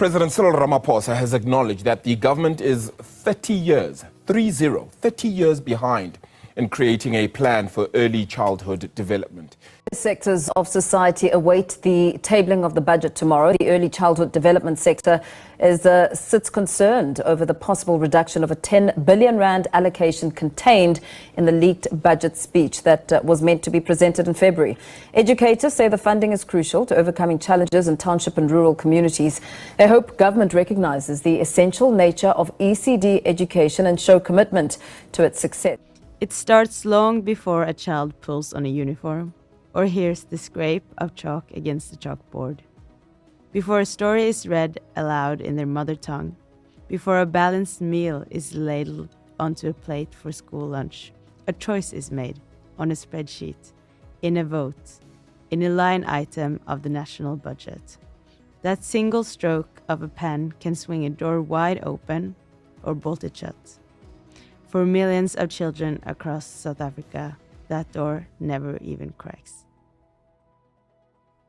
President Cyril Ramaphosa has acknowledged that the government is 30 years behind in creating a plan for early childhood development. Sectors of society await the tabling of the budget tomorrow. The early childhood development sector sits concerned over the possible reduction of a 10 billion rand allocation contained in the leaked budget speech that was meant to be presented in February. Educators say the funding is crucial to overcoming challenges in township and rural communities. They hope government recognizes the essential nature of ECD education and show commitment to its success. It starts long before a child pulls on a uniform or hears the scrape of chalk against the chalkboard, before a story is read aloud in their mother tongue, before a balanced meal is ladled onto a plate for school lunch. A choice is made on a spreadsheet, in a vote, in a line item of the national budget. That single stroke of a pen can swing a door wide open or bolt it shut. For millions of children across South Africa, that door never even cracks.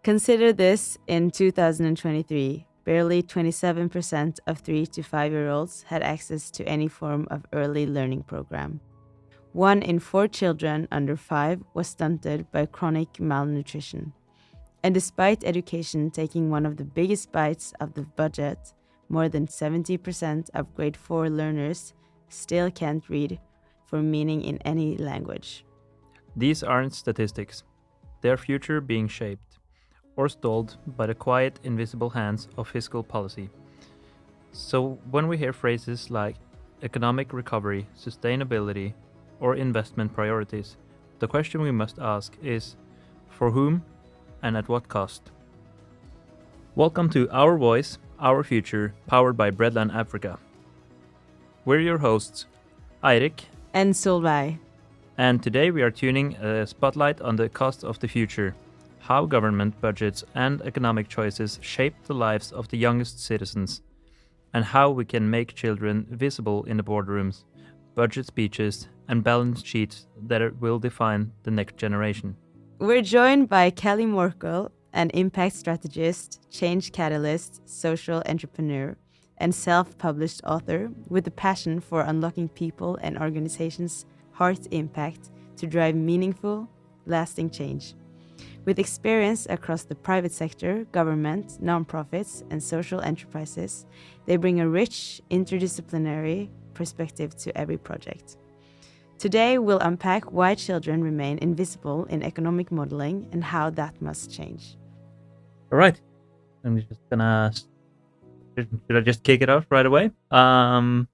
Consider this: in 2023, barely 27% of 3 to 5-year-olds had access to any form of early learning program. 1 in 4 children under 5 was stunted by chronic malnutrition. And despite education taking one of the biggest bites of the budget, more than 70% of grade 4 learners still can't read for meaning in any language. These aren't statistics. Their future being shaped or stalled by the quiet, invisible hands of fiscal policy. So when we hear phrases like economic recovery, sustainability, or investment priorities, the question we must ask is, for whom and at what cost? Welcome to Our Voice, Our Future, powered by Breadland Africa. We're your hosts, Eirik and Solveig. And today we are tuning a spotlight on the cost of the future, how government budgets and economic choices shape the lives of the youngest citizens, and how we can make children visible in the boardrooms, budget speeches, and balance sheets that will define the next generation. We're joined by Kelly Morkel, an impact strategist, change catalyst, social entrepreneur, and self-published author with a passion for unlocking people and organizations' heart impact to drive meaningful, lasting change. With experience across the private sector, government, nonprofits, and social enterprises, they bring a rich, interdisciplinary perspective to every project. Today, we'll unpack why children remain invisible in economic modeling and how that must change. All right. I'm just gonna... Should I just kick it off right away? So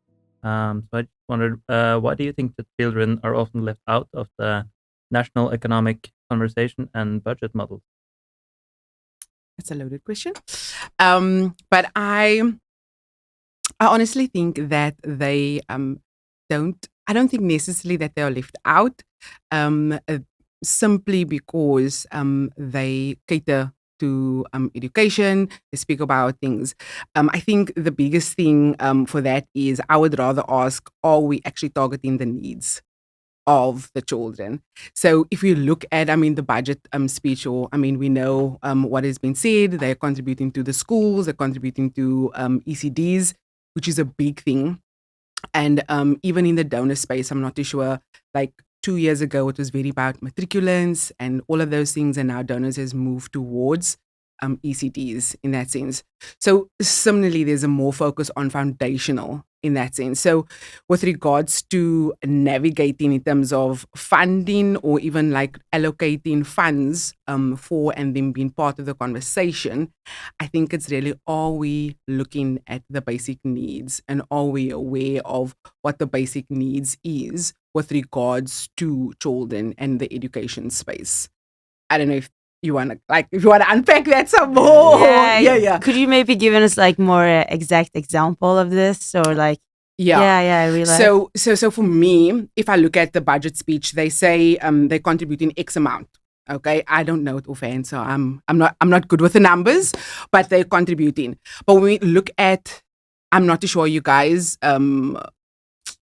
I just wondered, why do you think that children are often left out of the national economic conversation and budget models? That's a loaded question. But I honestly think that they I don't think necessarily that they are left out, simply because they cater to education, they speak about things. I think the biggest thing for that is I would rather ask, are we actually targeting the needs of the children? So if you look at, the budget speech, or, we know what has been said, they're contributing to the schools, they're contributing to ECDs, which is a big thing. And even in the donor space, I'm not too sure, like 2 years ago, it was very about matriculants and all of those things, and now donors has moved towards ECDs in that sense. So similarly, there's a more focus on foundational in that sense. So with regards to navigating in terms of funding or even like allocating funds for and them being part of the conversation, I think it's really, are we looking at the basic needs and are we aware of what the basic needs is with regards to children and the education space? I don't know if you want to unpack that some more. Yeah. Could you maybe give us like more exact example of this, or like? Yeah, I realize. So for me, if I look at the budget speech, they say they're contributing X amount. Okay, I don't know it offhand, so I'm not good with the numbers, but they're contributing. But when we look at, I'm not too sure, you guys, do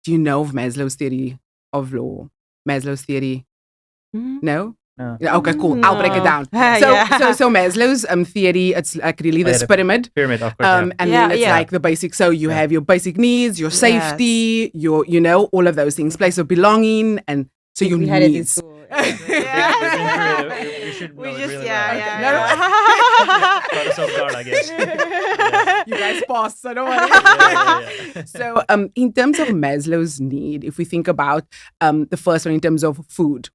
you know of Maslow's theory of law? Maslow's theory? Mm-hmm. No? No. Yeah, okay, cool. I'll break it down. So Maslow's theory, it's like really this the pyramid. Pyramid, of course. Yeah. And then it's like the basic. So you have your basic needs, your safety, your all of those things, place of belonging, and so your needs. You should know it really well. Caught us off guard, I guess. You guys paused, so don't worry. So in terms of Maslow's need, if we think about the first one in terms of food,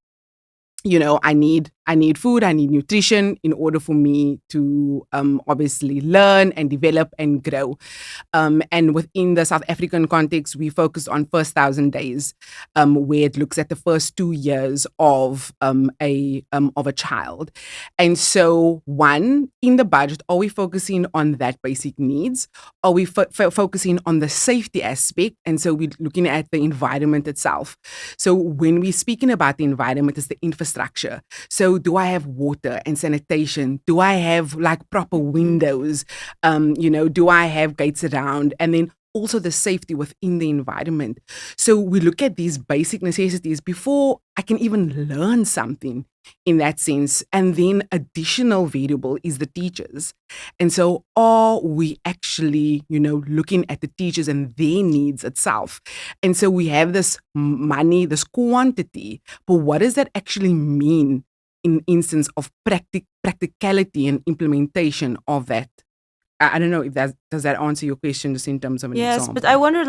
I need food, I need nutrition in order for me to obviously learn and develop and grow. And within the South African context, we focus on first 1,000 days, where it looks at the first 2 years of a child. And so, one, in the budget, are we focusing on that basic needs? Are we focusing on the safety aspect? And so we're looking at the environment itself. So when we're speaking about the environment, it's the infrastructure. So do I have water and sanitation? Do I have like proper windows? Do I have gates around? And then also the safety within the environment. So we look at these basic necessities before I can even learn something in that sense. And then additional variable is the teachers. And so are we actually, looking at the teachers and their needs itself? And so we have this money, this quantity, but what does that actually mean in instance of practicality and implementation of that? I don't know if does that answer your question just in terms of an example? Yes, but I wonder,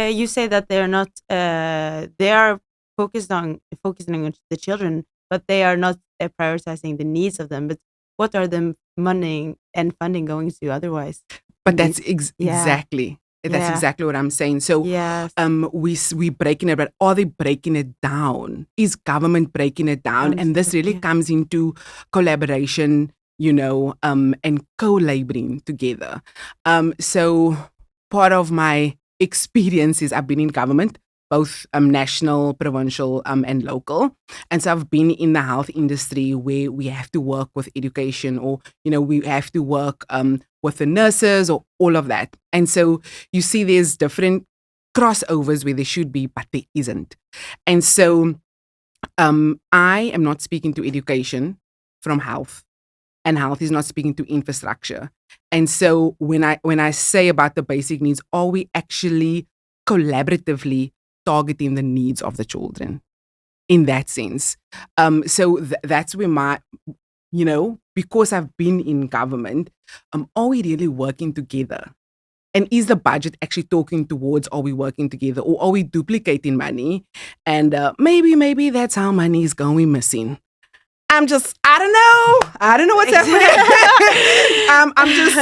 you say that they're not, they are focusing on the children, but they are not prioritizing the needs of them. But what are the money and funding going to otherwise? But that's exactly. That's exactly what I'm saying. So we breaking it, but are they breaking it down? Is government breaking it down? And this really comes into collaboration, and co-laboring together. So part of my experience is I've been in government, both national, provincial, and local. And so I've been in the health industry where we have to work with education, or, we have to work with the nurses or all of that. And so you see there's different crossovers where there should be, but there isn't. And so I am not speaking to education from health, and health is not speaking to infrastructure. And so when I say about the basic needs, are we actually collaboratively targeting the needs of the children in that sense? So that's where because I've been in government, are we really working together? And is the budget actually talking towards, are we working together, or are we duplicating money? And maybe that's how money is going missing. I don't know what's happening. I'm just,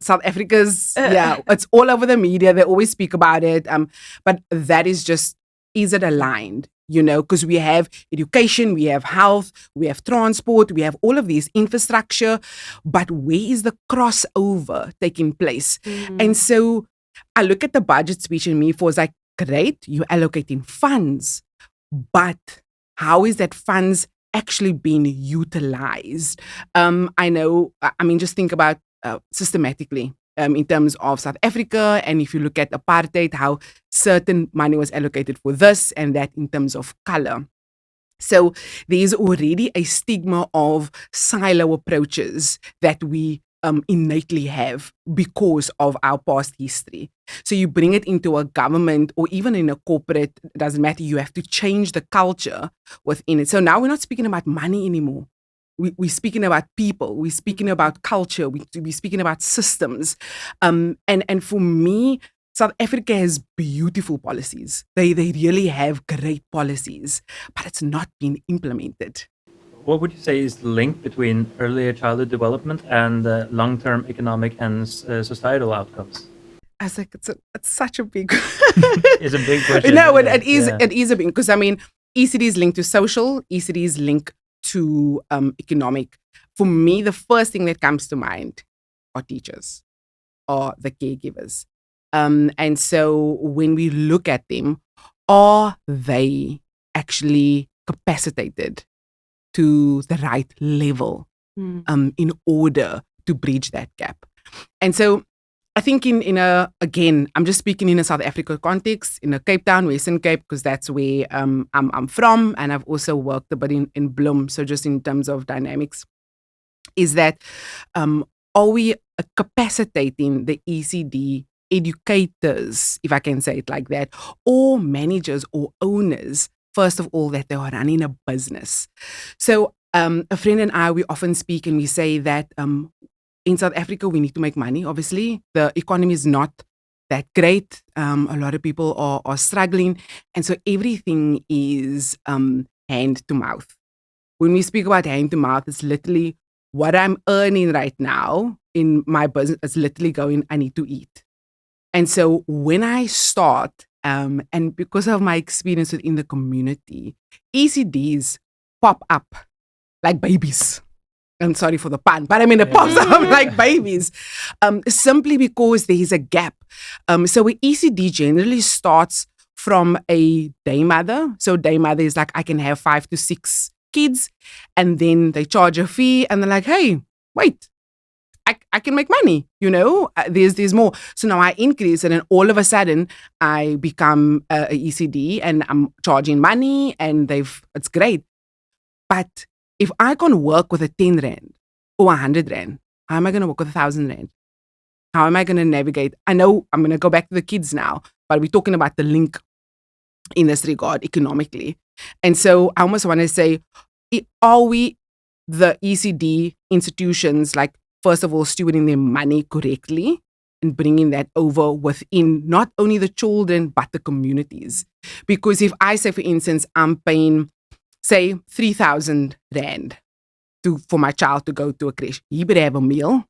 South Africa's, it's all over the media. They always speak about it. But that is just, is it aligned? Because we have education, we have health, we have transport, we have all of these infrastructure, but where is the crossover taking place? And so I look at the budget speech and me was like, great, you're allocating funds, but how is that funds actually being utilized? Just think about systematically in terms of South Africa. And if you look at apartheid, how certain money was allocated for this and that in terms of color. So there's already a stigma of silo approaches that we innately have because of our past history. So you bring it into a government or even in a corporate, it doesn't matter, you have to change the culture within it. So now we're not speaking about money anymore. We're speaking about people, we're speaking about culture, we're speaking about systems. And for me, South Africa has beautiful policies. They really have great policies, but it's not being implemented. What would you say is the link between earlier childhood development and long-term economic and societal outcomes? I was like, it's such a big... It's a big question. No, it is a big, because ECD is linked to social, ECD is linked to economic. For me, the first thing that comes to mind are teachers, are the caregivers. And so when we look at them, are they actually capacitated to the right level in order to bridge that gap? And so I think in a, again, I'm just speaking in a South Africa context, in a Cape Town, Western Cape, because that's where I'm from, and I've also worked a bit in Bloem. So just in terms of dynamics, is that are we capacitating the ECD educators, if I can say it like that, or managers or owners, first of all, that they are running a business? So a friend and I, we often speak and we say that in South Africa, we need to make money, obviously. The economy is not that great. A lot of people are struggling. And so everything is hand to mouth. When we speak about hand to mouth, it's literally what I'm earning right now in my business. It's literally going, I need to eat. And so when I start, and because of my experience within the community, ECDs pop up like babies. I'm sorry for the pun, but I mean, it pops up like babies, simply because there is a gap. So an ECD generally starts from a day mother. So day mother is like, I can have 5 to 6 kids, and then they charge a fee, and they're like, hey, wait, I can make money, there's more. So now I increase, and then all of a sudden I become a ECD, and I'm charging money, and it's great. But if I can't work with a 10 rand or 100 rand, how am I going to work with 1,000 rand? How am I going to navigate? I know I'm going to go back to the kids now, but we're talking about the link in this regard economically. And so I almost want to say, are we, the ECD institutions, like, first of all, stewarding their money correctly and bringing that over within not only the children, but the communities? Because if I say, for instance, I'm paying, say, 3,000 rand for my child to go to a creche, he better have a meal.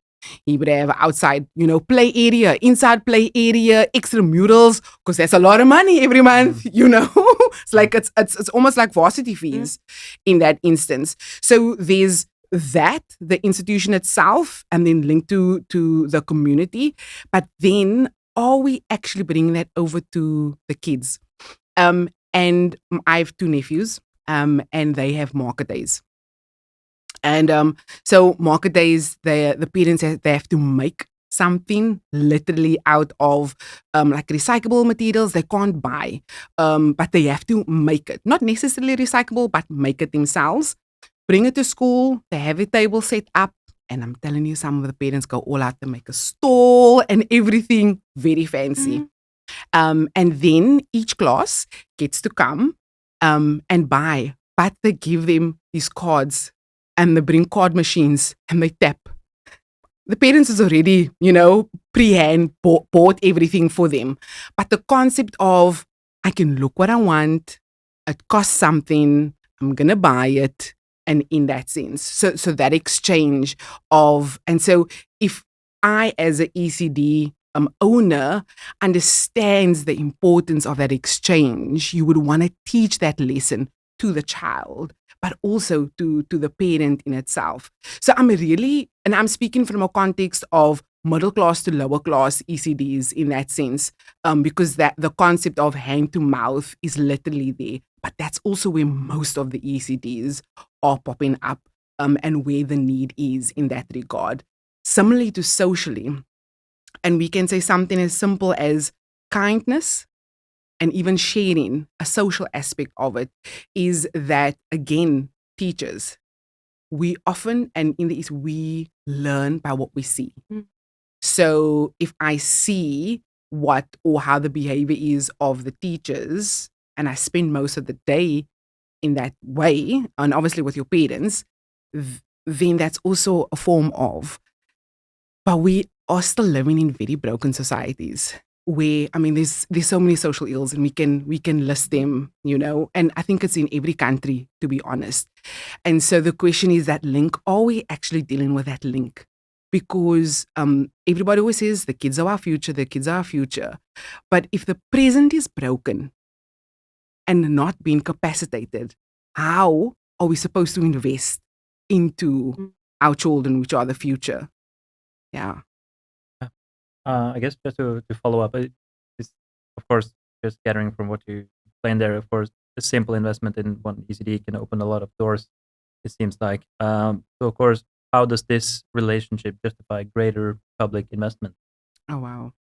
He would have outside, play area, inside play area, extramurals, because that's a lot of money every month, It's like, it's almost like varsity fees in that instance. So there's that, the institution itself, and then linked to the community. But then are we actually bringing that over to the kids? And I have 2 nephews, and they have market days. And so market days, the parents, they have to make something literally out of like recyclable materials they can't buy, but they have to make it. Not necessarily recyclable, but make it themselves. Bring it to school. They have a table set up. And I'm telling you, some of the parents go all out to make a stall and everything very fancy. And then each class gets to come and buy, but they give them these cards. And they bring card machines and they tap. The parents is already, pre-hand bought everything for them. But the concept of, I can look what I want, it costs something, I'm going to buy it. And in that sense, so that exchange of, and so if I as an ECD owner understands the importance of that exchange, you would want to teach that lesson to the child, but also to the parent in itself. So I'm speaking from a context of middle class to lower class ECDs in that sense, because that the concept of hand to mouth is literally there. But that's also where most of the ECDs are popping up, and where the need is in that regard. Similarly to socially, and we can say something as simple as kindness, and even sharing, a social aspect of it, is that, again, teachers, we often, and in the East, we learn by what we see. So if I see what or how the behavior is of the teachers, and I spend most of the day in that way, and obviously with your parents, then that's also a form of, but we are still living in very broken societies, where, there's so many social ills, and we can list them, and I think it's in every country, to be honest. And so the question is, that link, are we actually dealing with that link? Because everybody always says the kids are our future, but if the present is broken and not being capacitated, how are we supposed to invest into our children, which are the future? Yeah. I guess just to follow up, it's, of course, just gathering from what you explained there, of course, a simple investment in one ECD can open a lot of doors, it seems like. So, of course, how does this relationship justify greater public investment? Oh, wow.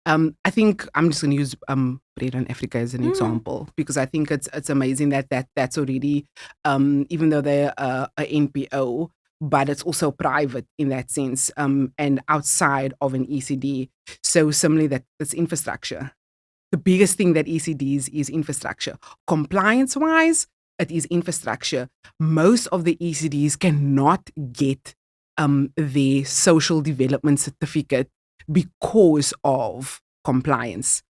I think I'm just going to use Bread on Africa as an example, because I think it's amazing that's already, even though they're a NPO, but it's also private in that sense, and outside of an ECD. So similarly, that's infrastructure. The biggest thing that ECDs is infrastructure. Compliance wise, it is infrastructure. Most of the ECDs cannot get their social development certificate because of compliance.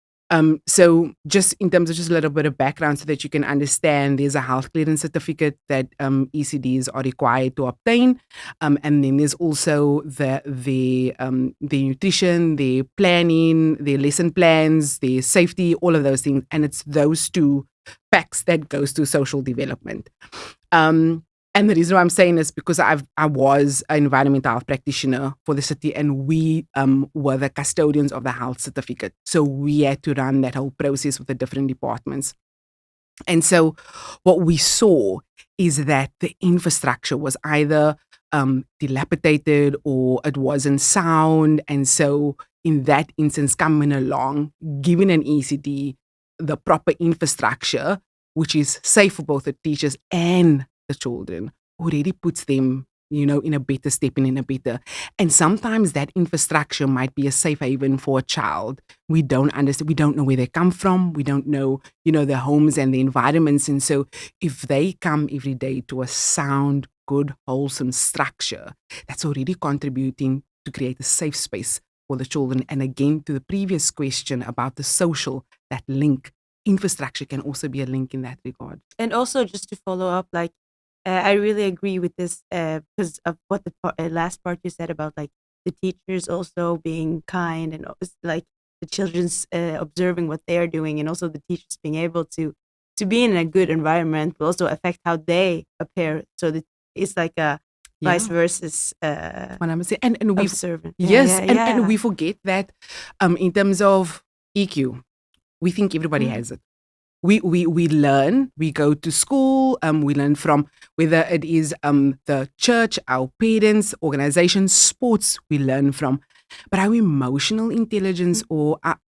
So just in terms of just a little bit of background so that you can understand, there's a health clearance certificate that ECDs are required to obtain. And then there's also the nutrition, the planning, the lesson plans, the safety, all of those things. And it's those two packs that goes to social development. And the reason why I'm saying this because I was an environmental health practitioner for the city, and we were the custodians of the health certificate. So we had to run that whole process with the different departments. And so what we saw is that the infrastructure was either dilapidated or it wasn't sound. And so in that instance, coming along, giving an ECD the proper infrastructure, which is safe for both the teachers and the children, already puts them, in a better stepping in a better. And sometimes that infrastructure might be a safe haven for a child. We don't understand, we don't know where they come from, we don't know, their homes and the environments. And so if they come every day to a sound, good, wholesome structure, that's already contributing to create a safe space for the children. And again, to the previous question about the social, that link, infrastructure can also be a link in that regard. And also, just to follow up, I really agree with this because of what the last part you said about the teachers also being kind, and the children's observing what they are doing, and also the teachers being able to be in a good environment will also affect how they appear. So that it's like a vice versus 100%. And we observant. Yes, and we forget that in terms of EQ, we think everybody has it. We learn, we go to school, we learn from whether it is the church, our parents, organizations, sports, we learn from. But our emotional intelligence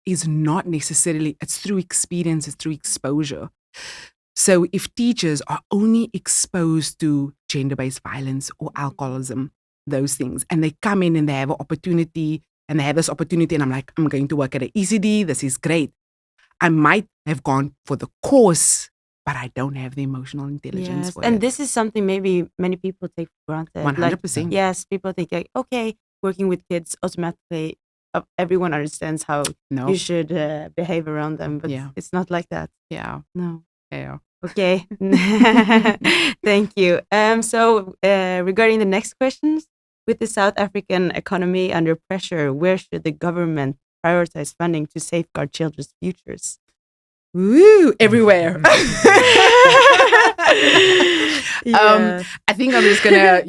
is not necessarily, it's through experience, it's through exposure. So if teachers are only exposed to gender-based violence or alcoholism, those things, and they come in and they have an opportunity, and I'm like, I'm going to work at an ECD, this is great. I might have gone for the course, but I don't have the emotional intelligence for it. And this is something maybe many people take for granted. 100%. Yes, people think okay, working with kids automatically, everyone understands how you should behave around them, but it's not like that. Yeah. No. Yeah. Okay. Thank you. So regarding the next questions, with the South African economy under pressure, where should the government prioritize funding to safeguard children's futures? Woo, everywhere. I think I'm just gonna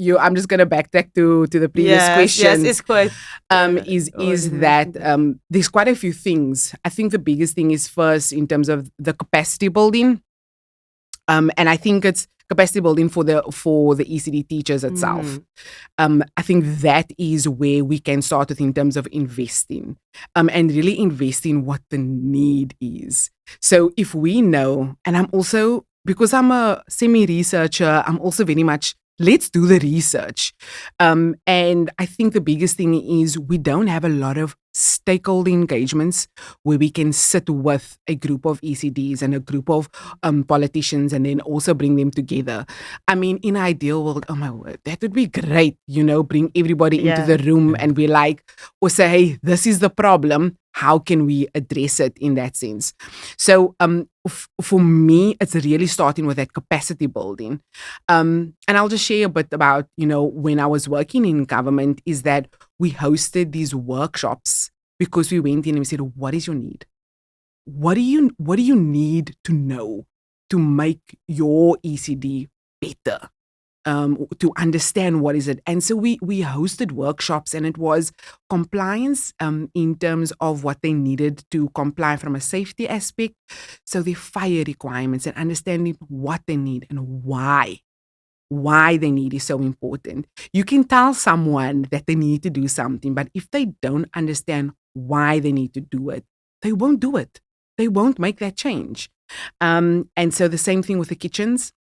backtrack to the previous question. Yes, it's quite. Is that there's quite a few things. I think the biggest thing is first in terms of the capacity building, and I think it's capacity building for the ECD teachers itself. I think that is where we can start with in terms of investing, and really investing what the need is. So if we know, and I'm also, because I'm a semi-researcher, I'm also very much, let's do the research. And I think the biggest thing is we don't have a lot of stakeholder engagements where we can sit with a group of ECDs and a group of politicians and then also bring them together. I mean, in an ideal world, oh my word, that would be great, bring everybody into the room and be like, or say, hey, this is the problem. How can we address it in that sense? So for me, it's really starting with that capacity building. And I'll just share a bit about, when I was working in government, is that we hosted these workshops because we went in and we said, what is your need? What do you need to know to make your ECD better? To understand what is it. And so we hosted workshops, and it was compliance in terms of what they needed to comply from a safety aspect. So the fire requirements and understanding what they need and why they need is so important. You can tell someone that they need to do something, but if they don't understand why they need to do it, they won't do it. They won't make that change. And so the same thing with the kitchens.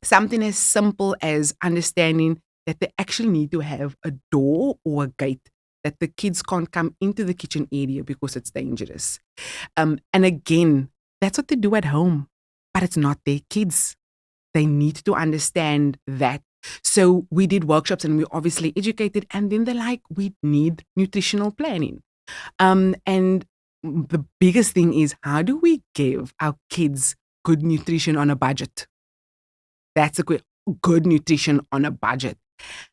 Something as simple as understanding that they actually need to have a door or a gate, that the kids can't come into the kitchen area because it's dangerous. And again, that's what they do at home, but it's not their kids. They need to understand that. So we did workshops and we obviously educated, and then they're like, we need nutritional planning. And the biggest thing is, how do we give our kids good nutrition on a budget? That's a good nutrition on a budget.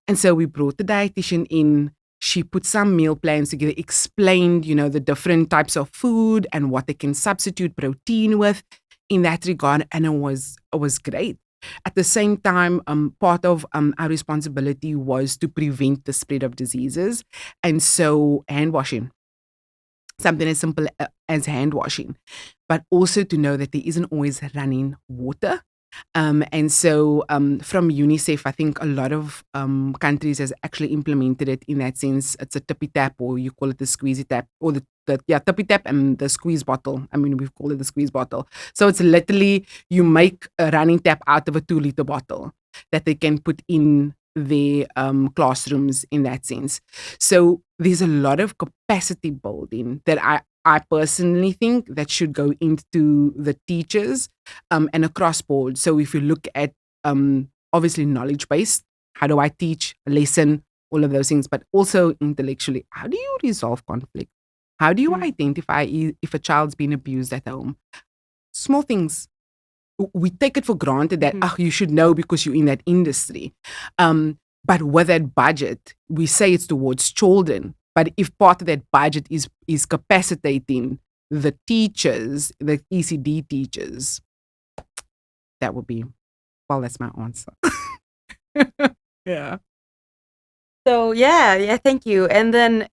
And so we brought the dietitian in. She put some meal plans together, explained, the different types of food and what they can substitute protein with in that regard. And it was great. At the same time, part of our responsibility was to prevent the spread of diseases. And so hand washing, something as simple as hand washing, but also to know that there isn't always running water. And so from UNICEF, I think a lot of countries has actually implemented it in that sense. It's a tippy tap, or you call it the squeezy tap, or the tippy tap and the squeeze bottle. I mean, we call it the squeeze bottle. So it's literally, you make a running tap out of a 2-liter bottle that they can put in their classrooms in that sense. So there's a lot of capacity building that I personally think that should go into the teachers and across board. So if you look at obviously knowledge-based, how do I teach a lesson, all of those things, but also intellectually, how do you resolve conflict? How do you identify if a child's been abused at home? Small things. We take it for granted that you should know because you're in that industry. But with that budget, we say it's towards children. But if part of that budget is capacitating the teachers, the ECD teachers, that would be, that's my answer. Yeah. So yeah, thank you. And then,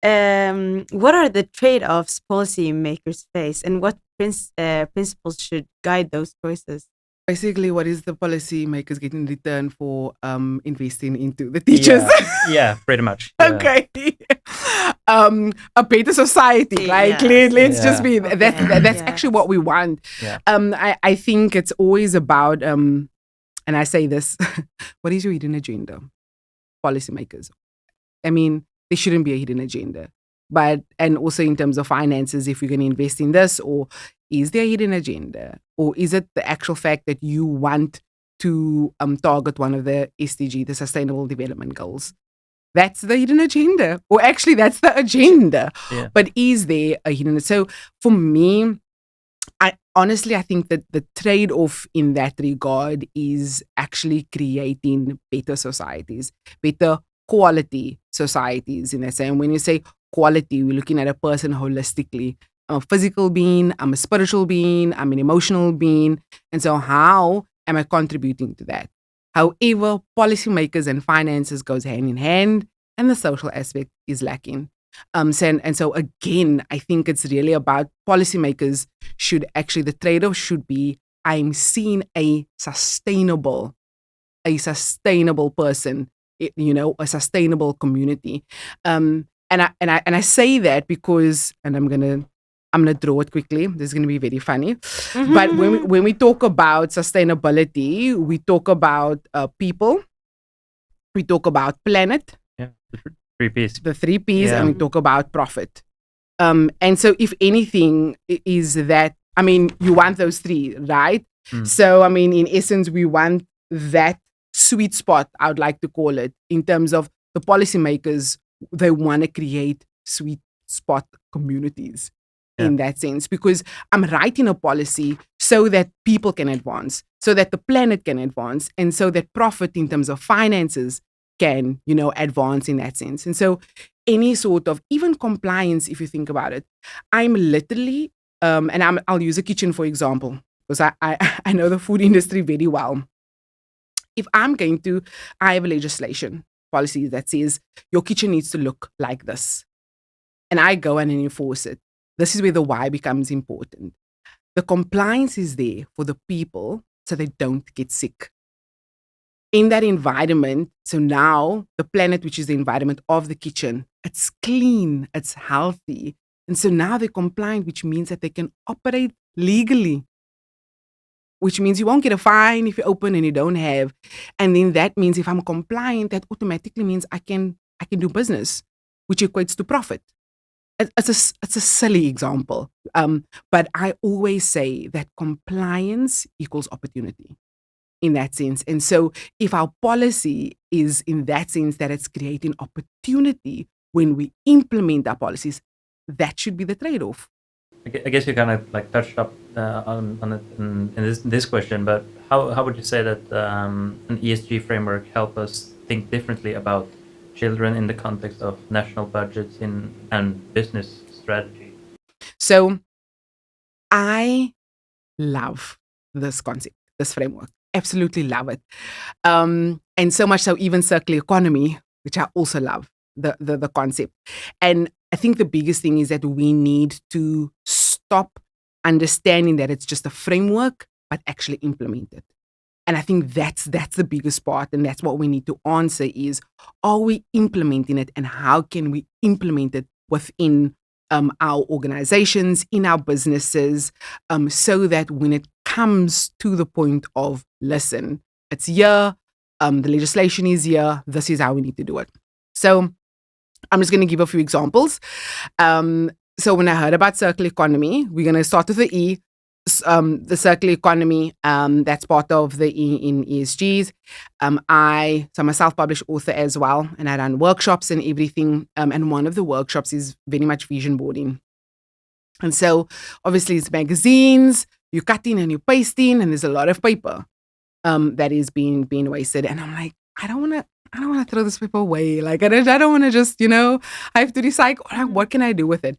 what are the trade-offs policymakers face, and what principles should guide those choices? Basically, what is the policy makers getting in return for investing into the teachers? Yeah, pretty much. Yeah. Okay. A better society, like let's just be that's actually what we want. Yeah. I think it's always about and I say this, what is your hidden agenda? Policymakers. I mean, there shouldn't be a hidden agenda. But, and also in terms of finances, if you're going to invest in this, or is there a hidden agenda? Or is it the actual fact that you want to target one of the SDG, the Sustainable Development Goals? That's the hidden agenda. Or actually, that's the agenda. Yeah. But is there a hidden? So for me, I think that the trade-off in that regard is actually creating better societies, better quality societies in that sense. And when you say quality, we're looking at a person holistically. I'm a physical being, I'm a spiritual being, I'm an emotional being. And so how am I contributing to that? However, policymakers and finances goes hand in hand, and the social aspect is lacking. So again, I think it's really about policymakers should actually, the trade-off should be, I'm seeing a sustainable person, a sustainable community. And I say that because, and I'm gonna draw it quickly. This is gonna be very funny. But when we talk about sustainability, we talk about people, we talk about planet, the 3 Ps. the 3 Ps, and we talk about profit. And so if anything is that, I mean, you want those 3, right? So, I mean, in essence, we want that sweet spot, I would like to call it, in terms of the policymakers, they want to create sweet spot communities in that sense, because I'm writing a policy so that people can advance, so that the planet can advance, and so that profit in terms of finances can, advance in that sense. And so any sort of, even compliance, if you think about it, I'm literally, I'll use a kitchen, for example, because I know the food industry very well. If I have a legislation policy that says your kitchen needs to look like this, and I go and enforce it, this is where the why becomes important. The compliance is there for the people so they don't get sick. In that environment, so now the planet, which is the environment of the kitchen, it's clean, it's healthy. And so now they're compliant, which means that they can operate legally, which means you won't get a fine if you open and you don't have. And then that means if I'm compliant, that automatically means I can do business, which equates to profit. It's a silly example, but I always say that compliance equals opportunity in that sense. And so if our policy is in that sense that it's creating opportunity when we implement our policies, that should be the trade-off. I guess you kind of like touched up on it in this question, but how would you say that an ESG framework help us think differently about children in the context of national budgets and business strategy? So I love this concept, this framework. Absolutely love it. And so much so even circular economy, which I also love the concept. And I think the biggest thing is that we need to stop understanding that it's just a framework, but actually implement it. And I think that's the biggest part, and that's what we need to answer is, are we implementing it, and how can we implement it within our organizations, in our businesses, so that when it comes to the point of, listen, it's here, the legislation is here, this is how we need to do it. So I'm just going to give a few examples. So when I heard about circular economy, we're going to start with the E. The circular economy, that's part of the E in ESGs. I'm a self-published author as well, and I run workshops and everything. And one of the workshops is very much vision boarding. And so obviously it's magazines, you're cutting and you're pasting, and there's a lot of paper that is being wasted. And I'm like, I don't want to throw this paper away. Like, I don't want to just, I have to recycle. What can I do with it?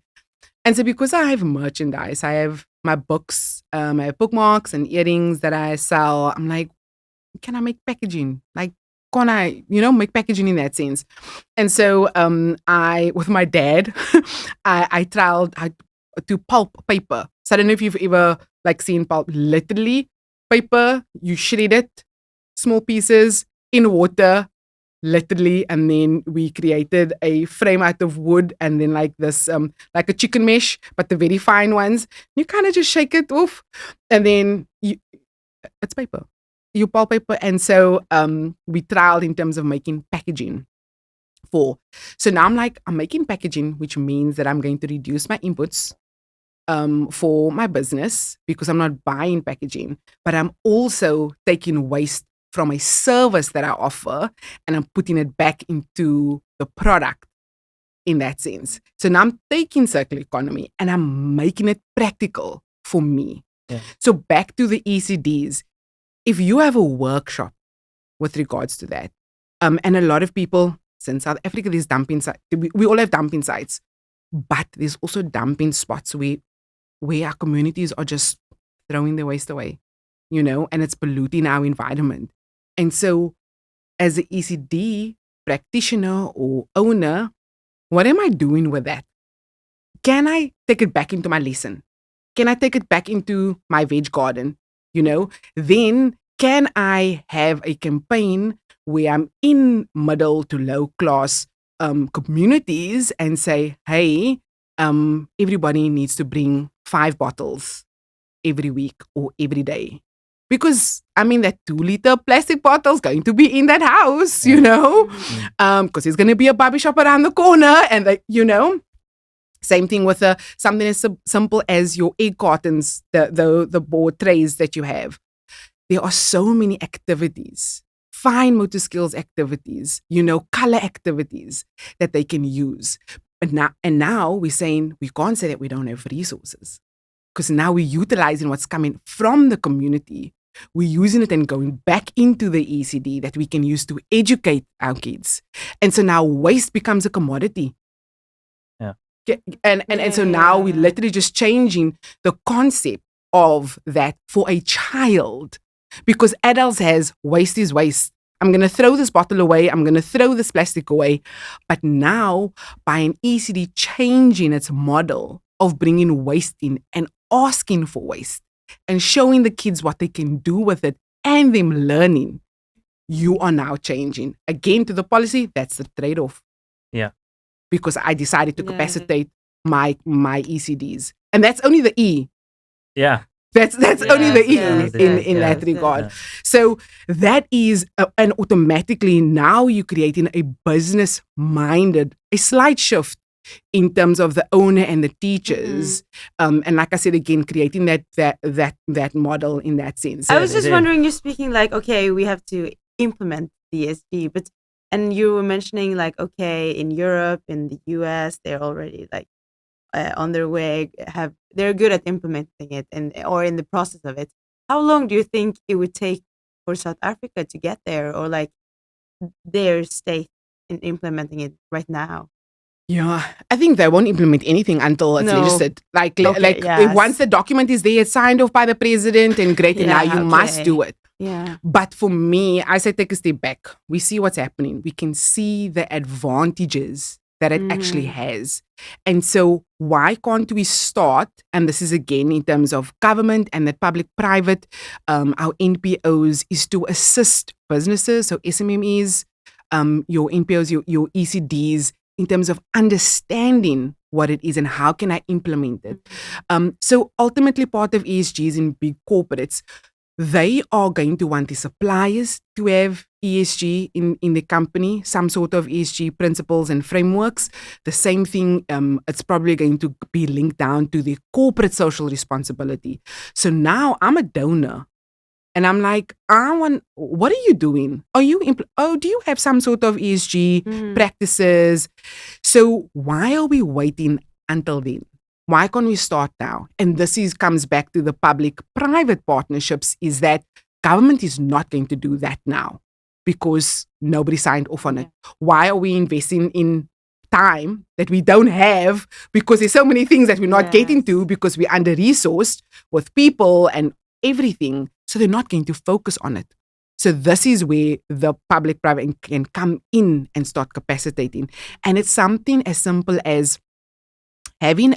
And so because I have merchandise, I have my books, I have bookmarks and earrings that I sell. I'm like, can I make packaging? Like, can I, make packaging in that sense? And so with my dad, I tried to pulp paper. So I don't know if you've ever seen pulp. Literally, paper, you shred it, small pieces in water, literally, and then we created a frame out of wood, and then this like a chicken mesh, but the very fine ones. You kind of just shake it off, and then it's paper. You pulp paper. And so we trialed in terms of making packaging so now I'm making packaging, which means that I'm going to reduce my inputs for my business, because I'm not buying packaging, but I'm also taking waste from a service that I offer, and I'm putting it back into the product in that sense. So now I'm taking circular economy and I'm making it practical for me. Yeah. So back to the ECDs, if you have a workshop with regards to that, and a lot of people, in South Africa, there's dumping sites. We all have dumping sites, but there's also dumping spots where our communities are just throwing their waste away, and it's polluting our environment. And so as an ECD practitioner or owner, what am I doing with that? Can I take it back into my lesson? Can I take it back into my veg garden? Then can I have a campaign where I'm in middle to low class communities and say, hey, everybody needs to bring 5 bottles every week or every day. Because, that 2-liter plastic bottle is going to be in that house, because there's going to be a barber shop around the corner, and same thing with something as simple as your egg cartons, the board trays that you have. There are so many activities, fine motor skills activities, color activities that they can use. But now we're saying we can't say that we don't have resources, because now we're utilizing what's coming from the community. We're using it and going back into the ECD that we can use to educate our kids. And so now waste becomes a commodity. Yeah. And so now we're literally just changing the concept of that for a child, because adults has waste is waste. I'm going to throw this bottle away. I'm going to throw this plastic away. But now by an ECD changing its model of bringing waste in and asking for waste, and showing the kids what they can do with it, and them learning, you are now changing. Again, to the policy, that's the trade-off. Yeah. Because I decided to capacitate my ECDs. And that's only the E. Yeah. That's only the E yes, in yes, that regard. So that is, and automatically now you're creating a business-minded, a slight shift in terms of the owner and the teachers. And like I said again, creating that model in that sense. I was it just is. wondering, you're speaking like, okay, we have to implement the ESG, and you were mentioning like, okay, in Europe, in the US, they're already like on their way, they're good at implementing it or in the process of it. How long do you think it would take for South Africa to get there, or like their state in implementing it right now? Yeah, I think they won't implement anything until it's No. legislated. Like yes. once the document is there, it's signed off by the president, and great, and now Yeah, you must okay. do it. Yeah. But for me, I say take a step back. We see what's happening. We can see the advantages that it actually has. And so why can't we start, and this is again in terms of government and the public-private, our NPOs is to assist businesses, so SMMEs, your NPOs, your ECDs, in terms of understanding what it is and how can I implement it. So ultimately part of ESGs in big corporates, they are going to want the suppliers to have ESG in the company, some sort of ESG principles and frameworks. The same thing, it's probably going to be linked down to the corporate social responsibility. So now I'm a donor. And I'm like, what are you doing? Do you have some sort of ESG practices? So why are we waiting until then? Why can't we start now? And this comes back to the public-private partnerships, is that government is not going to do that now because nobody signed off on it. Why are we investing in time that we don't have because there's so many things that we're not getting to because we're under-resourced with people and everything. So they're not going to focus on it. So this is where the public-private can come in and start capacitating. And it's something as simple as having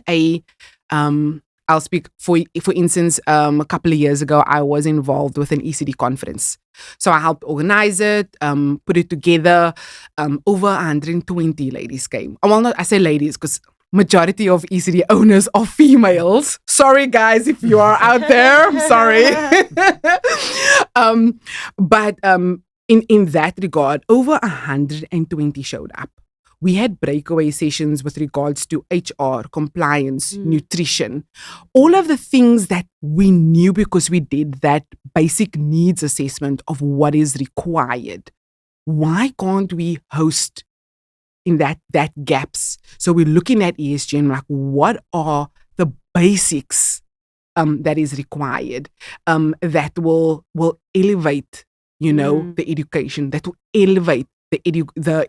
I'll speak for instance, a couple of years ago, I was involved with an ECD conference. So I helped organize it, put it together. Over 120 ladies came. Well, I say ladies because majority of ECD owners are females. Sorry, guys, if you are out there, I'm sorry. But in that regard, over 120 showed up. We had breakaway sessions with regards to HR, compliance, nutrition, all of the things that we knew because we did that basic needs assessment of what is required. Why can't we host in that gaps? So we're looking at ESG and like, what are the basics that is required that will elevate, the education, that will elevate the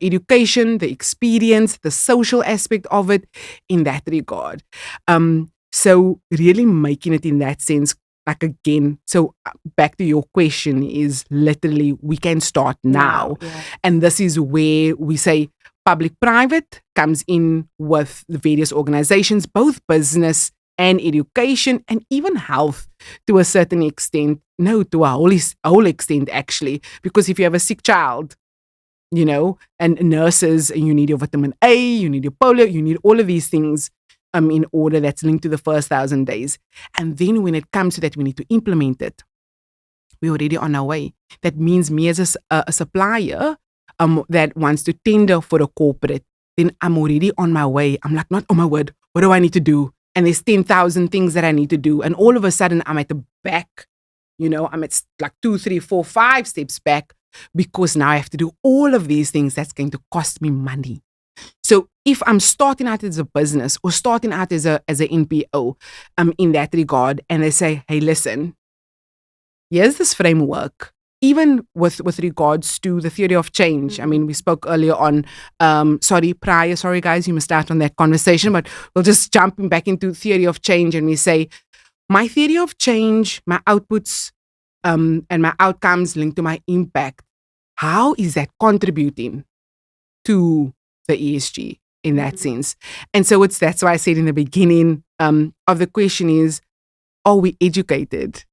education, the experience, the social aspect of it in that regard. So really making it in that sense, like again, so back to your question is literally we can start now. And this is where we say public-private comes in with the various organizations, both business and education and even health to a certain extent. No, to a whole extent actually, because if you have a sick child, and nurses, and you need your vitamin A, you need your polio, you need all of these things in order that's linked to the first 1,000 days. And then when it comes to that, we need to implement it. We're already on our way. That means me as a supplier that wants to tender for a corporate, then I'm already on my way. I'm like, not, oh my word, what do I need to do? And there's 10,000 things that I need to do. And all of a sudden I'm at the back, I'm at like 2, 3, 4, 5 steps back. Because now I have to do all of these things that's going to cost me money. So if I'm starting out as a business or starting out as a NPO in that regard, and they say, hey, listen, here's this framework, even with regards to the theory of change. I mean, we spoke earlier on, sorry guys, you missed out on that conversation, but we'll just jump back into theory of change and we say, my theory of change, my outputs, and my outcomes linked to my impact. How is that contributing to the ESG in that sense? And so that's why I said in the beginning of the question is, are we educated?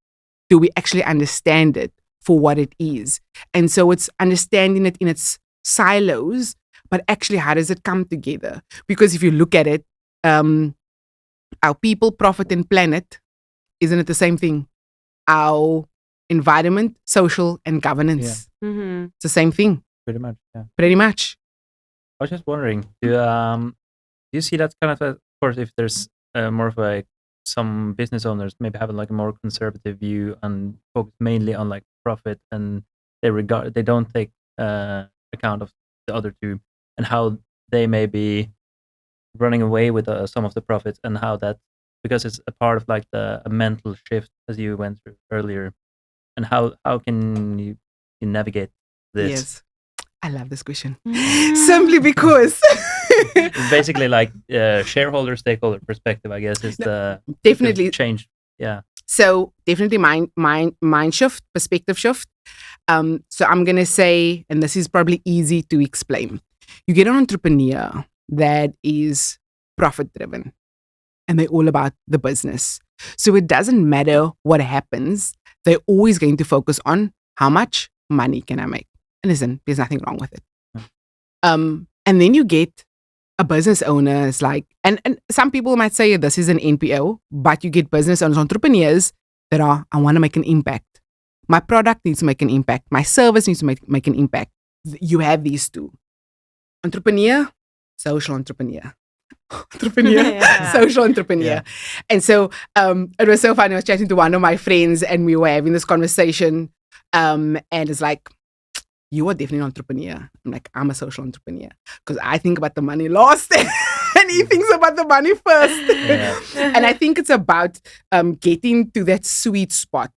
Do we actually understand it for what it is? And so it's understanding it in its silos, but actually how does it come together? Because if you look at it, our people, profit, and planet, isn't it the same thing? Our environment, social, and governance. Mm-hmm. It's the same thing, Pretty much, yeah. pretty much. I was just wondering, do you see that kind of course, if there's more of some business owners maybe having like a more conservative view and focus mainly on like profit, and they don't take account of the other two, and how they may be running away with some of the profits, and how that, because it's a part of like a mental shift as you went through earlier, and how can you navigate this? Yes. I love this question. Simply because It's basically like shareholder stakeholder perspective, I guess, is definitely the change. Yeah. So definitely mind shift, perspective shift. So I'm gonna say, and this is probably easy to explain. You get an entrepreneur that is profit driven, and they're all about the business. So it doesn't matter what happens; they're always going to focus on how much money can I make. And listen, there's nothing wrong with it. And then you get a business owner is like, and some people might say this is an NPO, but you get business owners, entrepreneurs that are, I want to make an impact. My product needs to make an impact. My service needs to make an impact. You have these two. Entrepreneur, social entrepreneur. Entrepreneur, Yeah. social entrepreneur. Yeah. And so it was so funny. I was chatting to one of my friends and we were having this conversation. And it's like, you are definitely an entrepreneur. I'm like, I'm a social entrepreneur because I think about the money last and he thinks about the money first. Yeah. And I think it's about getting to that sweet spot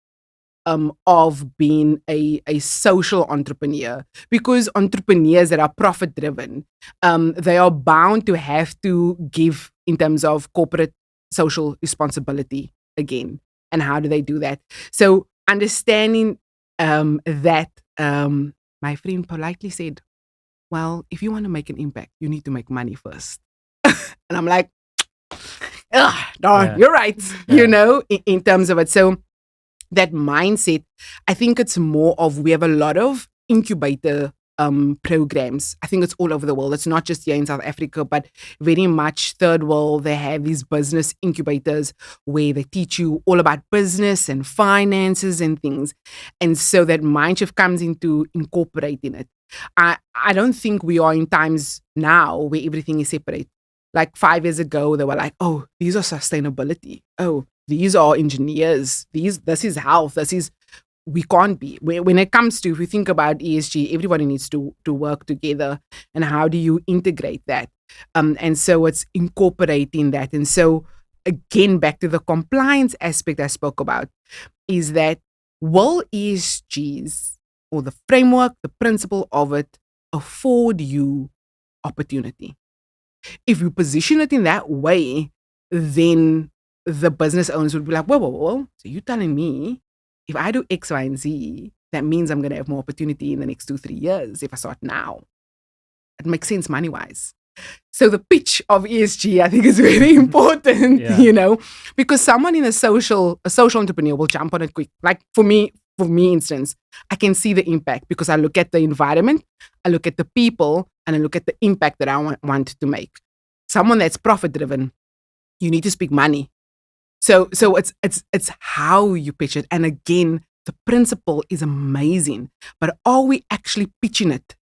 of being a social entrepreneur, because entrepreneurs that are profit driven, they are bound to have to give in terms of corporate social responsibility again. And how do they do that? So understanding that my friend politely said, well, if you want to make an impact, you need to make money first. And I'm like, darn, Yeah. you're right, Yeah. you know, in terms of it. So that mindset, I think it's more of, we have a lot of incubator programs. I think it's all over the world. It's not just here in South Africa, but very much third world. They have these business incubators where they teach you all about business and finances and things. And so that mind shift comes into incorporating it. I don't think we are in times now where everything is separate. Like 5 years ago, they were like, oh, these are sustainability. Oh, these are engineers. This is health. We can't be. When it comes to, if we think about ESG, everybody needs to work together. And how do you integrate that? And so it's incorporating that. And so again, back to the compliance aspect I spoke about, is that will ESGs, or the framework, the principle of it, afford you opportunity? If you position it in that way, then the business owners would be like, whoa. So you're telling me if I do X, Y, and Z, that means I'm going to have more opportunity in the next 2-3 years if I start now. It makes sense money-wise. So the pitch of ESG, I think, is very important, Yeah. you know, because someone in a social entrepreneur will jump on it quick. Like for me, instance, I can see the impact because I look at the environment, I look at the people, and I look at the impact that I want to make. Someone that's profit-driven, you need to speak money. So it's how you pitch it. And again, the principle is amazing, but are we actually pitching it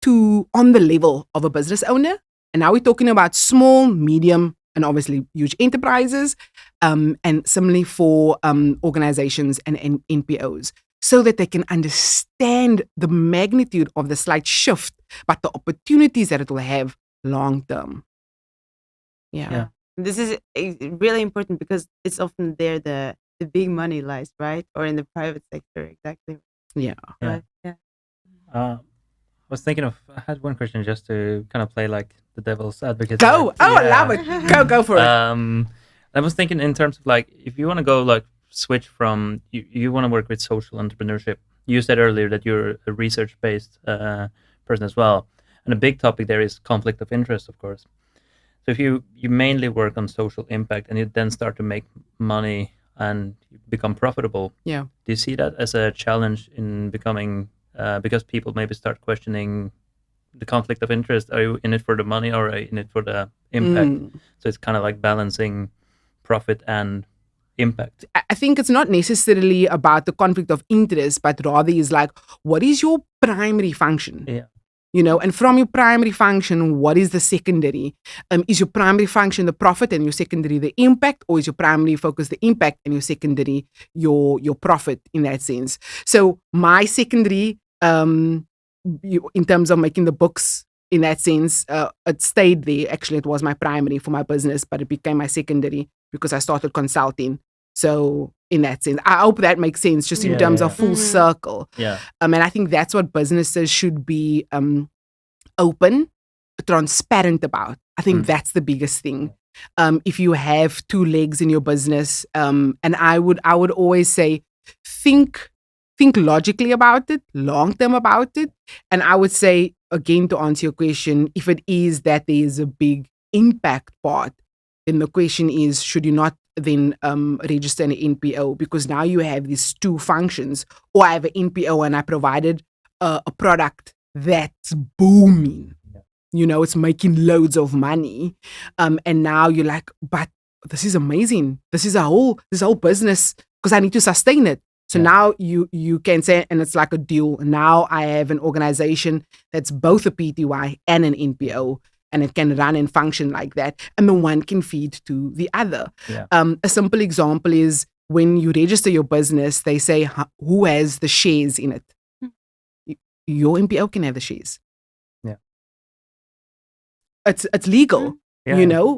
on the level of a business owner? And now we're talking about small, medium, and obviously huge enterprises, and similarly for organizations and NPOs, so that they can understand the magnitude of the slight shift, but the opportunities that it will have long term. Yeah. This is really important because it's often there the big money lies, right? Or in the private sector, exactly. Yeah. Yeah. Right? Yeah. I was thinking I had one question just to kind of play like the devil's advocate. Go. Like, Oh, I love it. Go for it. I was thinking in terms of like, if you want to go like switch from, you want to work with social entrepreneurship. You said earlier that you're a research-based person as well. And a big topic there is conflict of interest, of course. So if you mainly work on social impact and you then start to make money and become profitable, Yeah. do you see that as a challenge in becoming, because people maybe start questioning the conflict of interest? Are you in it for the money or are you in it for the impact. So it's kind of like balancing profit and impact. I think it's not necessarily about the conflict of interest, but rather is like, what is your primary function? Yeah. And from your primary function, what is the secondary? Is your primary function the profit and your secondary the impact, or is your primary focus the impact and your secondary your profit in that sense? So my secondary, in terms of making the books, in that sense, it stayed there. Actually, it was my primary for my business, but it became my secondary because I started consulting. So in that sense, I hope that makes sense, just in terms of full circle. Yeah. And I think that's what businesses should be open, transparent about. I think that's the biggest thing. If you have two legs in your business, and I would always say, think logically about it, long term about it. And I would say, again, to answer your question, if it is that there is a big impact part, then the question is, should you not then register an NPO? Because now you have these two functions. Or I have an NPO and I provided a product that's booming. It's making loads of money. And now you're like, but this is amazing. This is a whole business, because I need to sustain it. So now you can say, and it's like a deal. Now I have an organization that's both a PTY and an NPO, and it can run and function like that. And the one can feed to the other. Yeah. A simple example is when you register your business, they say who has the shares in it. Your NPO can have the shares. Yeah. It's legal,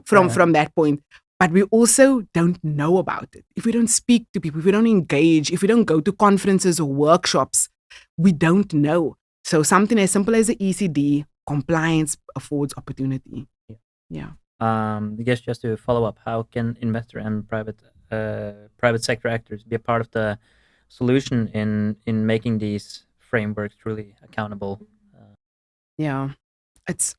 from that point. But we also don't know about it. If we don't speak to people, if we don't engage, if we don't go to conferences or workshops, we don't know. So something as simple as the ECD, compliance affords opportunity. Yeah. I guess just to follow up, how can investor and private sector actors be a part of the solution in making these frameworks truly accountable? There's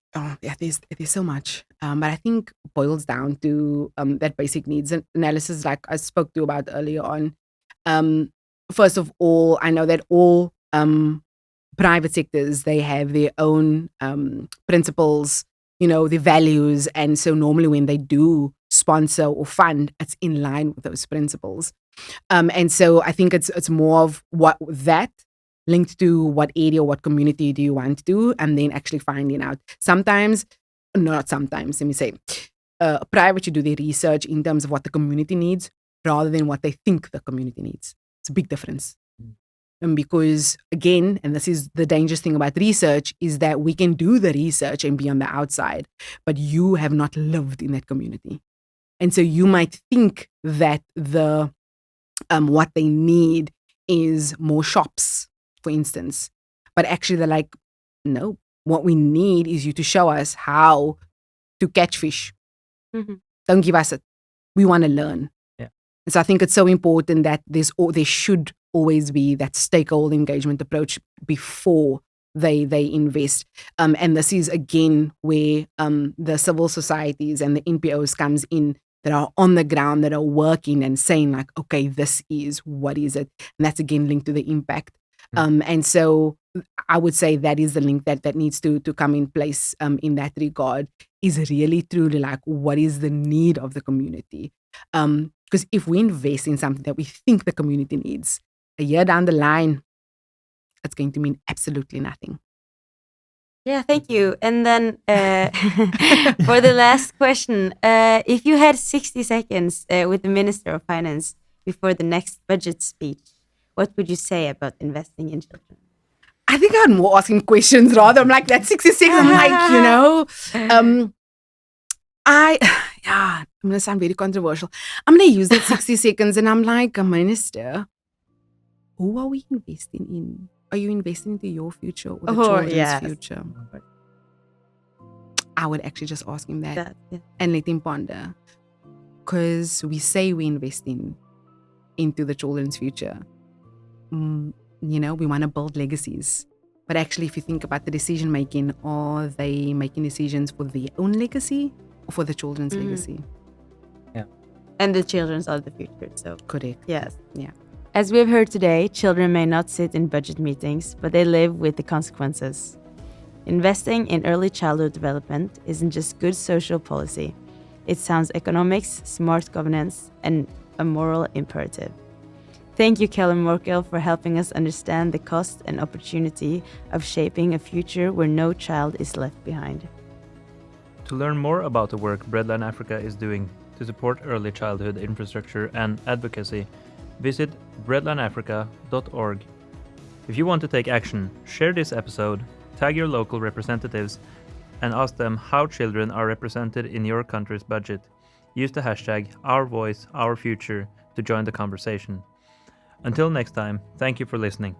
so much, but I think boils down to that basic needs analysis, like I spoke to you about earlier on. First of all, I know that all private sectors, they have their own principles, their values, and so normally when they do sponsor or fund, it's in line with those principles. And so I think it's more of what that linked to what area, what community do you want to do, and then actually finding out. Let me say, private should do their research in terms of what the community needs rather than what they think the community needs. It's a big difference. And because, again, and this is the dangerous thing about research, is that we can do the research and be on the outside, but you have not lived in that community. And so you might think that the what they need is more shops, for instance. But actually they're like, no, what we need is you to show us how to catch fish. Don't give us it. We want to learn. Yeah. And so I think it's so important that there should always be that stakeholder engagement approach before they invest. And this is again where the civil societies and the NPOs comes in, that are on the ground, that are working and saying like, okay, this is, what is it? And that's again linked to the impact. And so I would say that is the link that needs to come in place in that regard, is really truly like, what is the need of the community? Because if we invest in something that we think the community needs, a year down the line, it's going to mean absolutely nothing. Yeah, thank you. And then for the last question, if you had 60 seconds with the Minister of Finance before the next budget speech, what would you say about investing in children? I think I'm more asking questions rather. I'm like, that 60 seconds, I'm like, I'm going to sound very controversial. I'm going to use that 60 seconds and I'm like, Minister, who are we investing in? Are you investing into your future or the children's future? I would actually just ask him that and let him ponder. Because we say we're investing into the children's future. We want to build legacies. But actually, if you think about the decision making, are they making decisions for their own legacy or for the children's legacy? Yeah. And the children's are the future. So correct. Yes. Yeah. As we have heard today, children may not sit in budget meetings, but they live with the consequences. Investing in early childhood development isn't just good social policy. It sounds economics, smart governance, and a moral imperative. Thank you, Kelly Morkel, for helping us understand the cost and opportunity of shaping a future where no child is left behind. To learn more about the work Breadline Africa is doing to support early childhood infrastructure and advocacy, visit breadlineafrica.org. If you want to take action, share this episode, tag your local representatives, and ask them how children are represented in your country's budget. Use the hashtag #OurVoiceOurFuture to join the conversation. Until next time, thank you for listening.